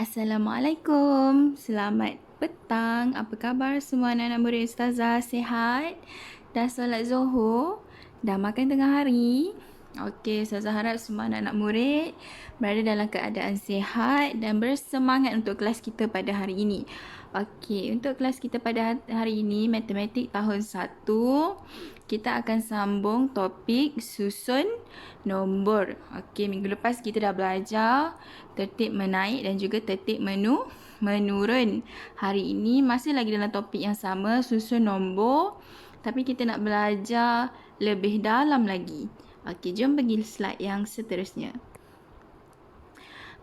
Assalamualaikum. Selamat petang. Apa khabar semua anak-anak murid Ustazah? Sihat? Dah solat Zuhur? Dah makan tengah hari? Okey, Ustazah harap semua anak-anak murid berada dalam keadaan sihat dan bersemangat untuk kelas kita pada hari ini. Okey, untuk kelas kita pada hari ini, Matematik tahun 1, kita akan sambung topik susun nombor. Okey, minggu lepas kita dah belajar tertib menaik dan juga tertib menurun. Hari ini masih lagi dalam topik yang sama, susun nombor. Tapi kita nak belajar lebih dalam lagi. Okey, jom pergi slide yang seterusnya.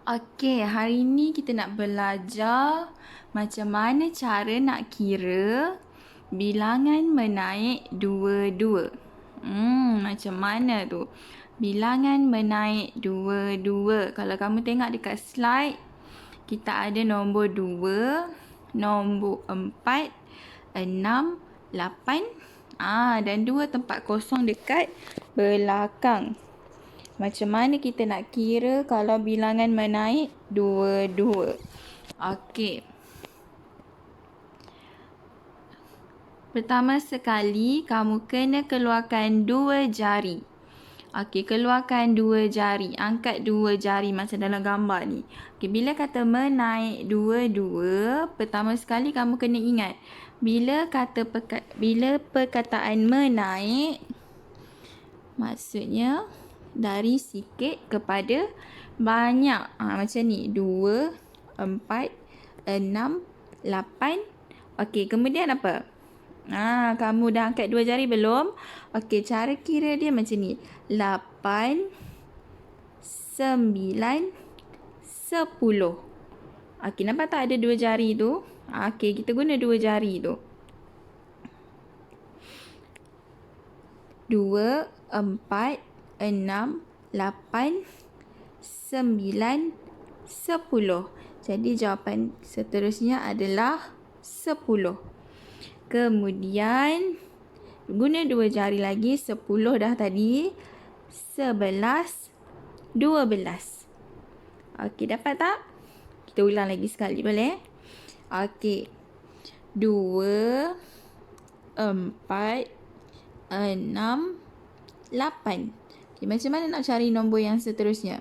Okey, hari ini kita nak belajar macam mana cara nak kira bilangan menaik dua-dua. Macam mana tu? Bilangan menaik dua-dua. Kalau kamu tengok dekat slide, kita ada nombor 2, nombor 4, 6, 8. Dan 2 tempat kosong dekat belakang. Macam mana kita nak kira kalau bilangan menaik dua-dua? Okey. Pertama sekali, kamu kena keluarkan 2 jari. Okey, keluarkan 2 jari. Angkat 2 jari macam dalam gambar ni. Okey, bila kata menaik dua-dua, pertama sekali kamu kena ingat. Bila perkataan menaik, maksudnya dari sikit kepada banyak. Macam ni. 2, 4, 6, 8. Okey, kemudian apa? Kamu dah angkat 2 jari belum? Okey, cara kira dia macam ni. 8, 9, 10. Okey, nampak tak ada 2 jari tu? Okey, kita guna 2 jari tu. 2, 4, 6, 8, 9, 10. Jadi jawapan seterusnya adalah 10. Kemudian guna 2 jari lagi. 10 dah tadi. 11, 12. Okey, dapat tak? Kita ulang lagi sekali, boleh? Okey. 2, 4, 6, 8. Okay, macam mana nak cari nombor yang seterusnya?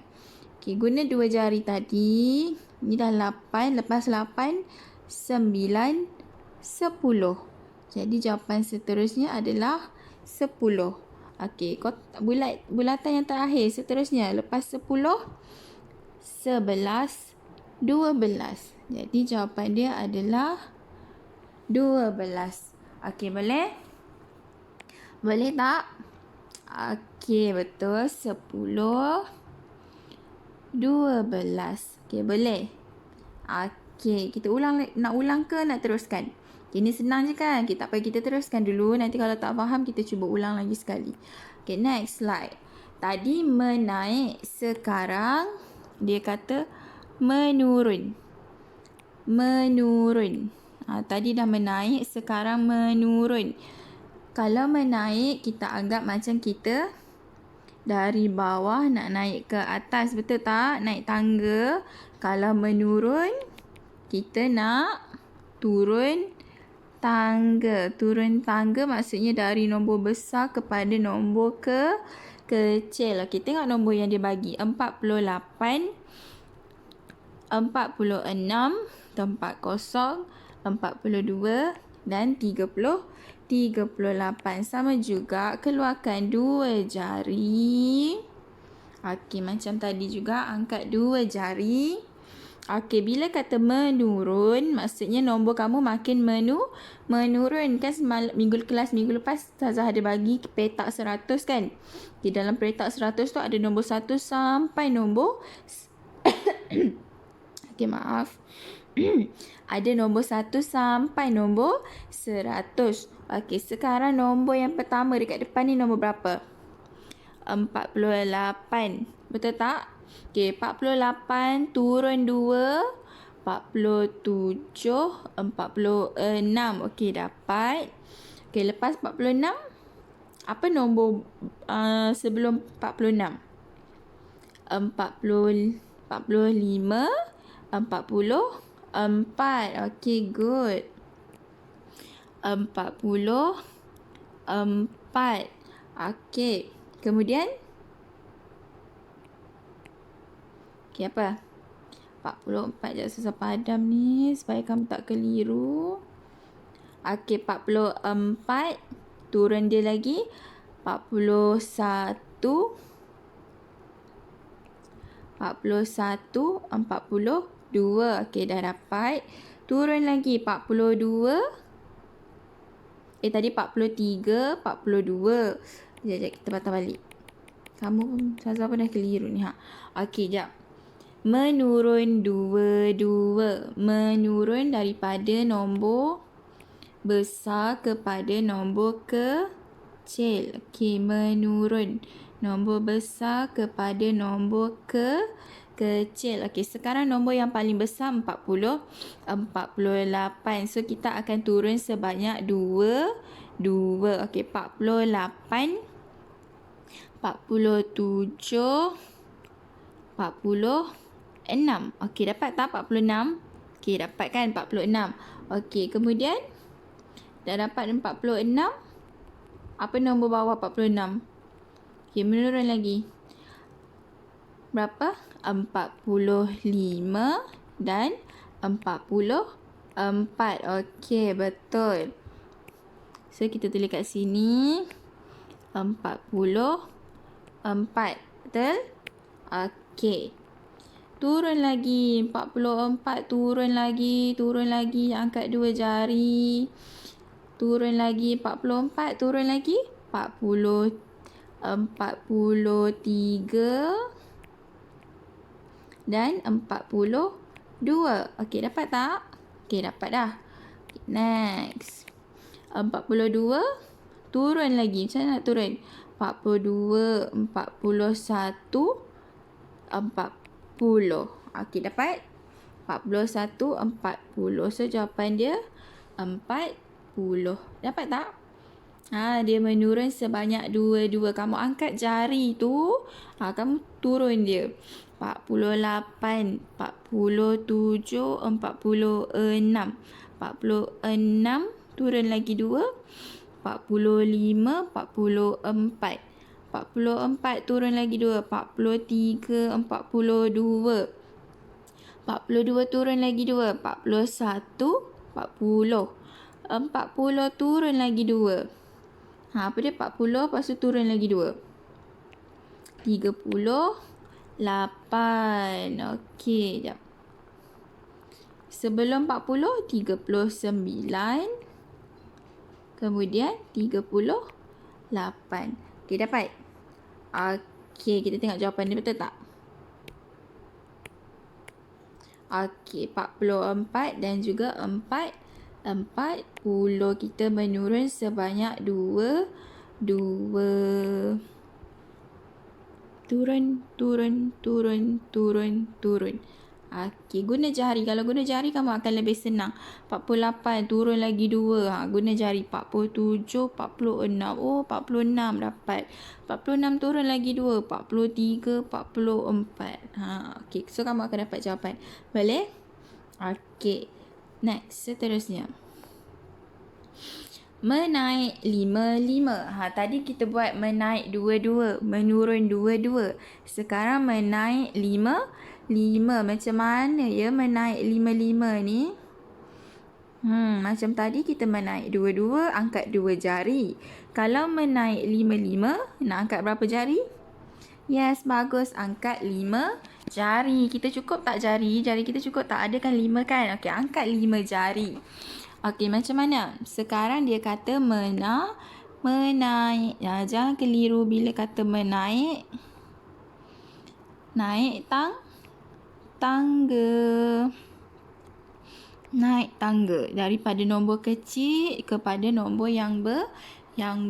Okay, guna 2 jari tadi. Ni dah 8. Lepas 8, 9, 10. Jadi jawapan seterusnya adalah 10. Okey, bulatan yang terakhir seterusnya. Lepas 10, 11, 12. Jadi jawapan dia adalah 12. Okey, boleh? Boleh tak? Okey, betul. 10, 12. Okey, boleh? Okey, kita ulang. Nak ulang ke nak teruskan? Ini senang je kan? Tak payah kita teruskan dulu. Nanti kalau tak faham, kita cuba ulang lagi sekali. Okey, next slide. Tadi menaik, sekarang dia kata menurun. Menurun. Tadi dah menaik, sekarang menurun. Kalau menaik, kita anggap macam kita dari bawah nak naik ke atas. Betul tak? Naik tangga. Kalau menurun, kita nak turun tangga. Turun tangga maksudnya dari nombor besar kepada nombor kecil. Okey, tengok nombor yang dia bagi. 48, 46, tempat kosong, 42 dan 38. Sama juga, keluarkan 2 jari. Okey, macam tadi juga, angkat 2 jari. Okey, bila kata menurun, maksudnya nombor kamu makin menurun. Kan minggu lepas, Ustazah ada bagi petak 100 kan? Di dalam petak 100 tu ada nombor 1 sampai nombor Okey, maaf. Ada nombor 1 sampai nombor 100. Okey, sekarang nombor yang pertama dekat depan ni nombor berapa? 48. Betul tak? Okey, 48 turun 2. 47, 46. Okey, dapat. Okey, lepas 46, apa nombor sebelum 46? 45, 44. Okay, good. 44. Okay. Kemudian? Okay, apa? 44. Jangan susah padam ni supaya kamu tak keliru. Okay, 44. Turun dia lagi. 41. 42. Okay, dah dapat. Turun lagi 42. Tadi 43, 42. Sekejap, kita patah balik. Kamu pun, Ustazah pun dah keliru ni. Okay, jap. Menurun 2. Menurun daripada nombor besar kepada nombor kecil. Okay, menurun. Nombor besar kepada nombor kecil. Okay, sekarang nombor yang paling besar 48. So, kita akan turun sebanyak 2. Okay, 48. 47. 46. Okay, dapat tak 46? Okay, dapat kan 46. Okay, kemudian dah dapat 46. Apa nombor bawah 46? Okay, menurun lagi. Berapa? 45 dan 44. Okay, betul. So, kita tulis kat sini 44. Betul? Okay. Turun lagi. 44. Turun lagi. Angkat 2 jari. Turun lagi. 44. Turun lagi. 43. Dan 42. Okey, dapat tak? Okey, dapat dah. Okay, next. 42. Turun lagi. Macam mana nak turun? 42, 41, 40. Okey, dapat? 41, 40. So, jawapan dia 40. Dapat tak? Dia menurun sebanyak 2. Kamu angkat jari tu. Kamu turun dia. 48, 47, 46. 46, turun lagi 2. 45, 44. 44, turun lagi 2. 43, 42. 42, turun lagi 2. 41, 40. 40, turun lagi 2. Apa dia 40, lepas tu turun lagi 2. 38. Okey, jap. Sebelum 40, 39. Kemudian 38. Okey, dapat? Okey, kita tengok jawapan dia betul tak? Okey, 44 dan juga 40. Kita menurun sebanyak 2. Turun. Okey, guna jari. Kalau guna jari kamu akan lebih senang. 48, turun lagi 2. Guna jari. 47, 46. Oh, 46 dapat. 46, turun lagi 2. 43, 44. Okey, so kamu akan dapat jawapan. Boleh? Okey. Next, seterusnya. Menaik 5. Tadi kita buat menaik 2, menurun 2. Sekarang menaik 5. Macam mana ya menaik 5 ni? Macam tadi kita menaik 2, angkat 2 jari. Kalau menaik 5, nak angkat berapa jari? Yes, bagus. Angkat 5 jari. Kita cukup tak jari? Jari kita cukup tak? Ada kan 5 kan? Okey, angkat 5 jari. Okey, macam mana? Sekarang dia kata menaik. Jangan keliru bila kata menaik. Naik tangga. Naik tangga. Daripada nombor kecil kepada nombor yang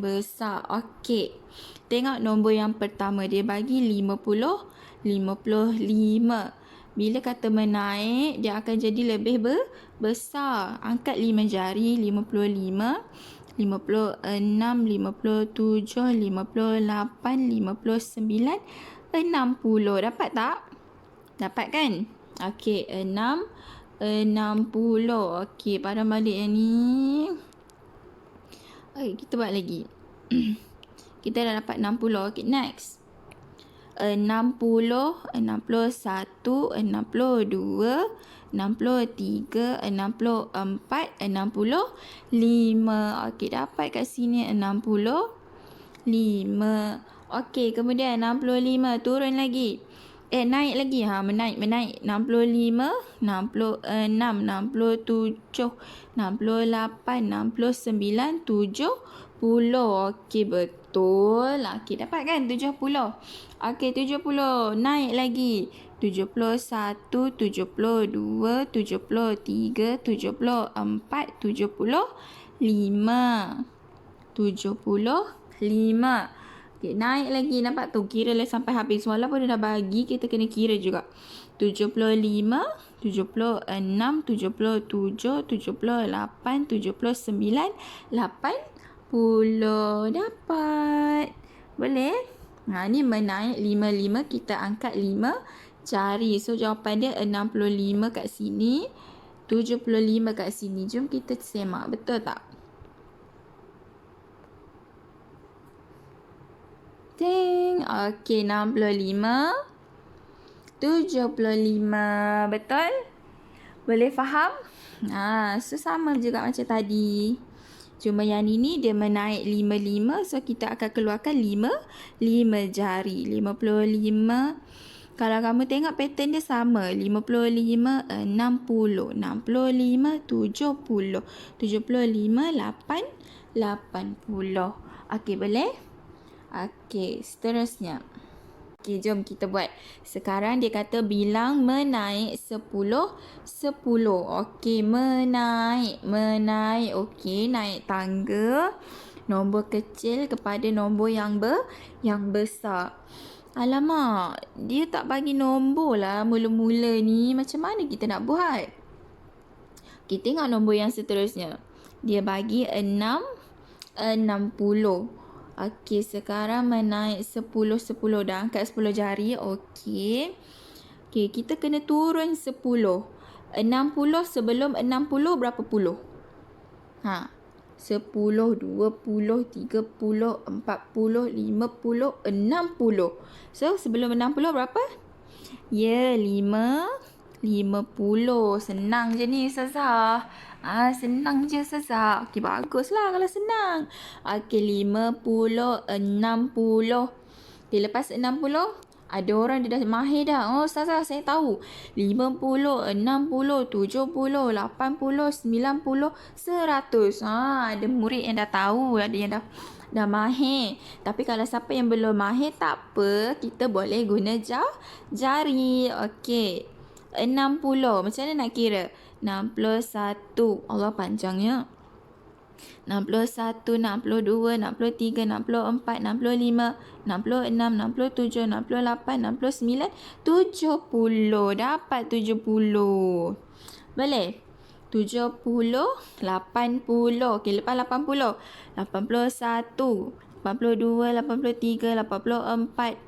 besar. Okey. Tengok nombor yang pertama. Dia bagi 55. Bila kata menaik, dia akan jadi lebih besar. Angkat 5 jari. 55, 56, 57, 58, 59, 60. Dapat tak? Dapat kan? Okey, 60. Okey, pada balik yang ni. Okey, kita buat lagi. Kita dah dapat 60. Okey, next. 60, 61, 62, 63, 64, 65. Okey, dapat kat sini 65. Okey, kemudian 65 turun lagi. Naik lagi. Menaik. 65, 66, 67, 68, 69, 70. Okey, betul. Okey, dapat kan 70. Okey, 70. Naik lagi. 71, 72, 73, 74, 75. 75. Okay, naik lagi. Nampak tu? Kira lah sampai habis. Walaupun dia dah bagi, kita kena kira juga. 75, 76, 77, 78, 79, 80. Dapat. Boleh? Ni menaik 55. Kita angkat 5 jari. So, jawapan dia 65 kat sini. 75 kat sini. Jom kita semak. Betul tak? Okey, 65, 75. Betul? Boleh faham? So sama juga macam tadi. Cuma yang ini dia menaik 55. So, kita akan keluarkan 5 jari. 55. Kalau kamu tengok pattern dia sama. 55, 60, 65, 70. 75, 80. Okey, boleh? Okey, seterusnya. Okey, jom kita buat. Sekarang dia kata bilang menaik 10, 10. Okey, menaik. Okey, naik tangga. Nombor kecil kepada nombor yang besar. Alamak, dia tak bagi nombor lah mula-mula ni. Macam mana kita nak buat? Okey, tengok nombor yang seterusnya. Dia bagi 6, 60. Okey, sekarang menaik 10, 10. Dah angkat 10 jari. Okey. Okey, kita kena turun 10. 60 sebelum 60 berapa puluh? 10, 20, 30, 40, 50, 60. So, sebelum 60 berapa? 50. Senang je ni, Ustazah. Senang je, Ustazah. Okey, baguslah kalau senang. Okey, 50, 60. Okey, lepas 60, ada orang dia dah mahir dah. Ustazah, saya tahu. 50, 60, 70, 80, 90, 100. Ada murid yang dah tahu. Ada yang dah mahir. Tapi kalau siapa yang belum mahir, tak apa. Kita boleh guna jari. Okey. 60. Macam mana nak kira? 61. Allah panjangnya. 61, 62, 63, 64, 65, 66, 67, 68, 69, 70. Dapat 70. Boleh? 70, 80. Okey, lepas 80. 81, 82, 83, 84,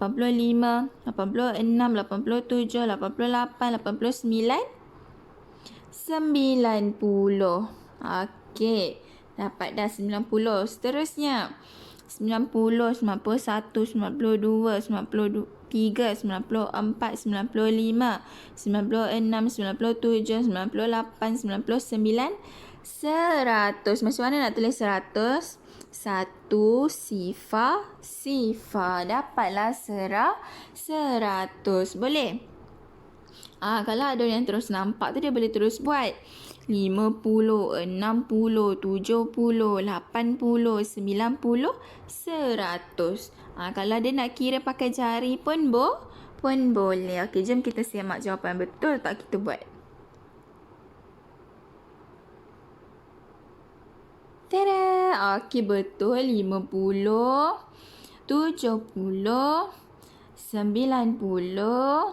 85, 86, 87, 88, 89, 90. Okey, dapat dah 90. Seterusnya 90, 91, 92, 93, 94, 95, 96, 97, 98, 99, 100. Macam mana nak tulis 100? 1 sifar. Dapatlah 100. Boleh? Kalau ada yang terus nampak tu, dia boleh terus buat. 50, 60, 70, 80, 90, 100. Kalau dia nak kira pakai jari pun boleh. Okey, jom kita semak jawapan. Betul tak kita buat? Tada! Okey, betul. 50, 70, 90,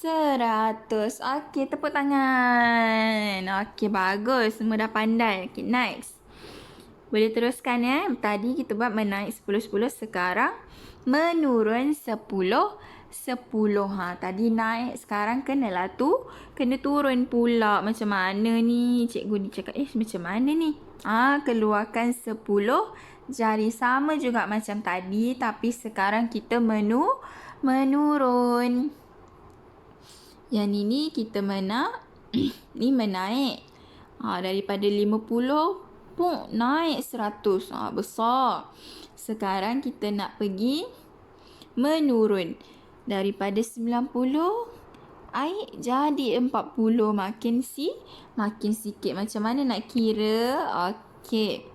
100. Okey, tepuk tangan. Okey, bagus. Semua dah pandai. Okey, next. Boleh teruskan ya. Tadi kita buat menaik 10, 10. Sekarang menurun 10, 10. Tadi naik, sekarang kenalah kena turun pula. Macam mana ni? Cikgu ni cakap, macam mana ni? Keluarkan 10 jari. Sama juga macam tadi, tapi sekarang kita menurun. Yang ni kita ni menaik. Daripada 50 naik 100. Besar. Sekarang kita nak pergi menurun. Daripada 90 jadi 40. Makin sikit. Macam mana nak kira? Okey.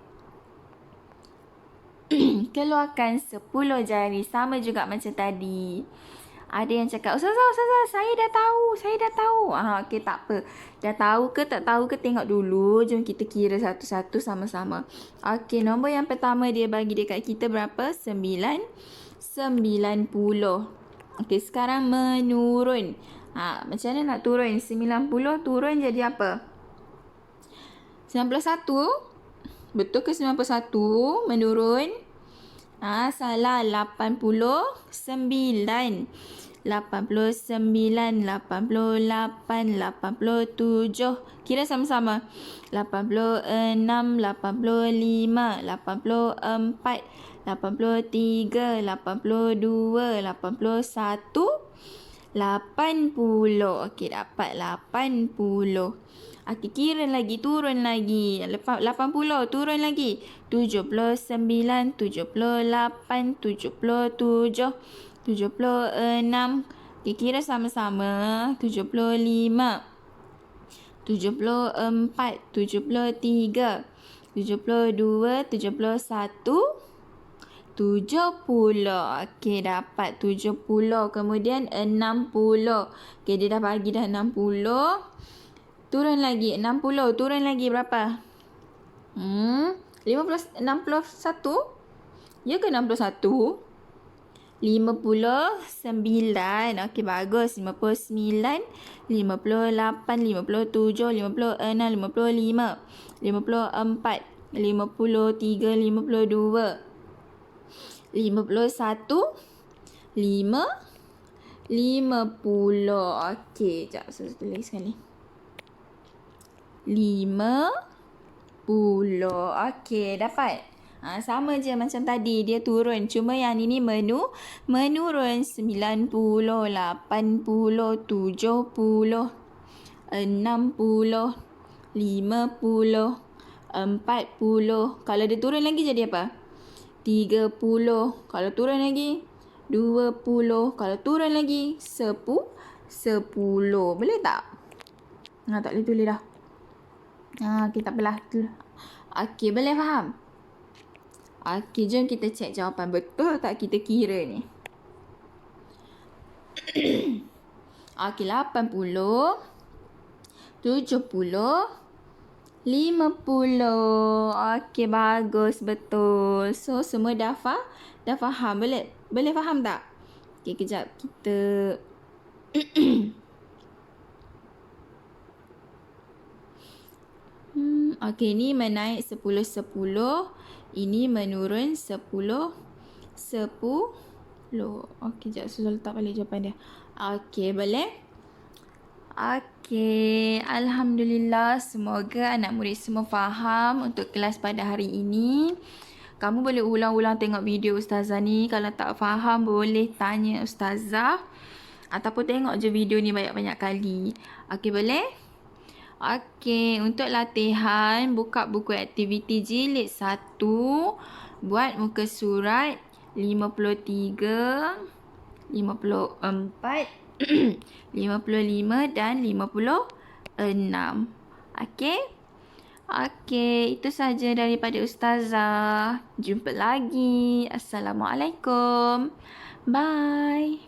Keluarkan 10 jari. Sama juga macam tadi. Ada yang cakap, Ustazah, saya dah tahu. Okey, tak apa. Dah tahu ke tak tahu ke, tengok dulu. Jom kita kira satu-satu sama-sama. Okey, nombor yang pertama dia bagi dekat kita berapa? 90. Okey, sekarang menurun. Macam mana nak turun? 90 turun jadi apa? 91. Betul ke 91? Menurun. Salah. 89. 88, 87. Kira sama-sama. 86, 85, 84, 83, 82, 81, 80. Okey, dapat 80. Okey, kira lagi, turun lagi. 80, turun lagi. 79, 78, 77, 76. Okey, kira sama-sama. 75, 74, 73, 72, 71, 70. Okey, dapat 70. Kemudian 60. Okey, dia dah bagi dah 60. Turun lagi. 60. Turun lagi berapa? 61? Ya ke 61? 59. Okey, bagus. 59, 58, 57, 56, 55, 54, 53, 52, 51, 50. Okey, sekejap. Saya tulis sekali. 50. Okey, dapat. Sama je macam tadi. Dia turun. Cuma yang ini menurun. 90, 80, 70, 60, 50, 40. Kalau dia turun lagi jadi apa? 30. Kalau turun lagi 20. Kalau turun lagi 10. Boleh tak? Tak boleh tulis dah. Kita belah tu. Okey, boleh faham? Okey, jom kita cek jawapan betul tak kita kira ni. Okey, 80, 70, 50. Okey, bagus, betul. So, semua dah faham. Boleh faham tak? Okey, kejap. Kita okey, ni menaik 10. Ini menurun 10. Okey, sekejap. Susah letak balik jawapan dia. Okey, boleh? Okey, Alhamdulillah. Semoga anak murid semua faham untuk kelas pada hari ini. Kamu boleh ulang-ulang tengok video Ustazah ni. Kalau tak faham, boleh tanya Ustazah. Ataupun tengok je video ni banyak-banyak kali. Okey, boleh? Okey, untuk latihan, buka buku aktiviti jilid 1. Buat muka surat 53, 54, 55 dan 56. Okey? Okey, itu saja daripada Ustazah. Jumpa lagi. Assalamualaikum. Bye.